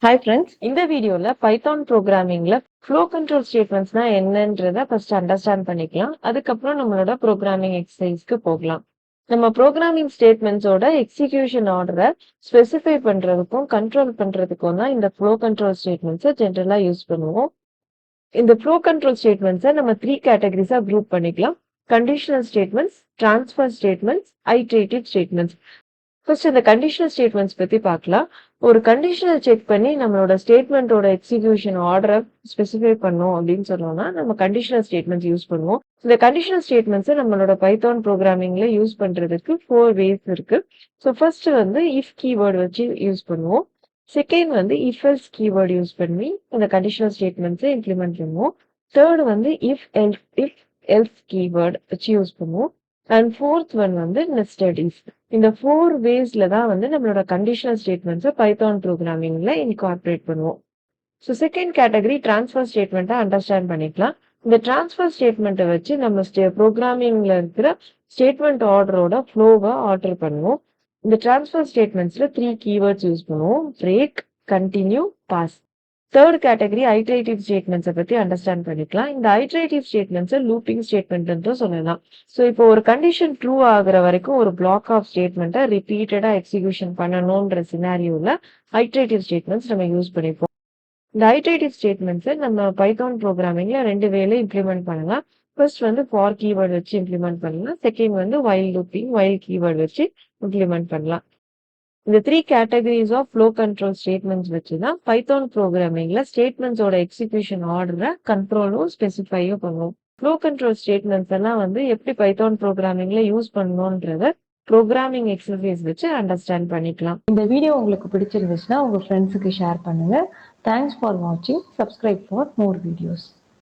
Hi friends, இந்த வீடியோல Python ப்ரோக்ராமிங்ல flow control ஸ்டேட்மெண்ட்ஸ்னா என்னன்றத ஃபர்ஸ்ட் அண்டர்ஸ்டாண்ட் பண்ணிக்கலாம். அதுக்கப்புறம் நம்மளோட ப்ரோக்ராமிங் எக்ஸசைஸ்க்கு போகலாம். நம்ம ப்ரோக்ராமிங் ஸ்டேட்மெண்ட்ஸோட எக்ஸிகியூஷன் ஆர்டரை ஸ்பெசிஃபை பண்றதுக்கும் கண்ட்ரோல் பண்றதுக்கும் தான் இந்த ஃப்ளோ கண்ட்ரோல் ஸ்டேட்மெண்ட்ஸை ஜென்ரலா யூஸ் பண்ணுவோம். இந்த ஃப்ளோ கண்ட்ரோல் ஸ்டேட்மெண்ட்ஸை நம்ம 3 கேட்டகரிஸா குரூப் பண்ணிக்கலாம். Conditional statements, transfer statements, iterative statements. First இந்த கண்டிஷனல் ஸ்டேட்மெண்ட்ஸ் பத்தி பார்க்கலாம். ஒரு கண்டிஷனல் செக் பண்ணி நம்மளோட ஸ்டேட்மெண்ட்டோட எக்ஸிகியூஷன் ஆர்டரை ஸ்பெசிஃபை பண்ணோம் அப்படின்னு சொன்னோம்னா நம்ம கண்டிஷனல் ஸ்டேட்மெண்ட்ஸ் யூஸ் பண்ணுவோம். இந்த கண்டிஷனல் ஸ்டேட்மெண்ட்ஸை நம்மளோட பைத்தான் ப்ரோக்ராமிங்ல யூஸ் பண்றதுக்கு 4 வேஸ் இருக்கு. ஸோ ஃபர்ஸ்ட் வந்து இஃப் கீவேர்டு வச்சு யூஸ் பண்ணுவோம். செகண்ட் வந்து இஃப் எல்ஸ் கீவேர்டு யூஸ் பண்ணி இந்த கண்டிஷனல் ஸ்டேட்மெண்ட்ஸை இம்ப்ளிமெண்ட் பண்ணுவோம். தேர்ட் வந்து இஃப் எல்ஸ் கீவேர்டு வச்சு யூஸ் பண்ணுவோம். அண்ட் ஃபோர்த் ஒன் வந்து நெஸ்டட் இஃப். இந்த 4 வேஸ்ல தான் வந்து நம்மளோட கண்டிஷனல் ஸ்டேட்மெண்ட்ஸை பைத்தான் ப்ரோக்ராமிங்ல இன்கார்பரேட் பண்ணுவோம். ஸோ செகண்ட் கேட்டகரி டிரான்ஸ்ஃபர் ஸ்டேட்மெண்ட்டை அண்டர்ஸ்டாண்ட் பண்ணிக்கலாம். இந்த டிரான்ஸ்ஃபர் ஸ்டேட்மெண்ட்டை வச்சு நம்ம ப்ரோக்ராமிங்ல இருக்கிற ஸ்டேட்மெண்ட் ஆர்டரோட ஃப்ளோவை ஆல்டர் பண்ணுவோம். இந்த டிரான்ஸ்ஃபர் ஸ்டேட்மெண்ட்ஸ்ல 3 கீவேர்ட்ஸ் யூஸ் பண்ணுவோம்: break, continue, pass. Third category iterative ஸ்டேட்மெண்ட்ஸை பத்தி அண்டர்ஸ்டாண்ட் பண்ணிக்கலாம். இந்த ஐட்ரேட்டிவ் ஸ்டேட்மெண்ட்ஸை லூப்பிங் ஸ்டேட்மெண்ட்னு சொல்லலாம். ஸோ இப்போ ஒரு கண்டிஷன் ட்ரூ ஆகுற வரைக்கும் ஒரு பிளாக் ஆஃப் ஸ்டேட்மெண்ட்டை ரிப்பீட்டடா எக்ஸிகியூஷன் பண்ணணும்ன்ற சினாரியோல ஐட்ரேட்டிவ் ஸ்டேட்மெண்ட்ஸ் நம்ம யூஸ் பண்ணிப்போம். இந்த ஐட்ரேட்டிவ் ஸ்டேட்மெண்ட்ஸை நம்ம பைத்தான் ப்ரோக்ராமிங்ல 2 வேல இம்ப்ளிமெண்ட் பண்ணலாம். ஃபர்ஸ்ட் வந்து ஃபார் கீவேர்டு வச்சு இம்ப்ளிமெண்ட் பண்ணலாம். செகண்ட் வந்து வைல் கீவேர்டு வச்சு இம்ப்ளிமெண்ட் பண்ணலாம். இந்த 3 categories of flow control statements வச்சு தான் பைத்தான் ப்ரோக்ராமிங்ல ஸ்டேட்மெண்ட்ஸோட எக்ஸிகியூஷன் ஆர்டரை கண்ட்ரோலும் ஸ்பெசிஃபையும் பண்ணுவோம். ஃப்ளோ கண்ட்ரோல் ஸ்டேட்மெண்ட்ஸ் எல்லாம் வந்து எப்படி பைத்தான் ப்ரோக்ராமிங்ல யூஸ் பண்ணணுன்றத ப்ரோக்ராமிங் எக்ஸசைஸ் வச்சு அண்டர்ஸ்டாண்ட் பண்ணிக்கலாம். இந்த வீடியோ உங்களுக்கு பிடிச்சிருந்துச்சுன்னா உங்க ஃப்ரெண்ட்ஸுக்கு ஷேர் பண்ணுங்க. தேங்க்ஸ் ஃபார் வாட்சிங். Subscribe for more videos.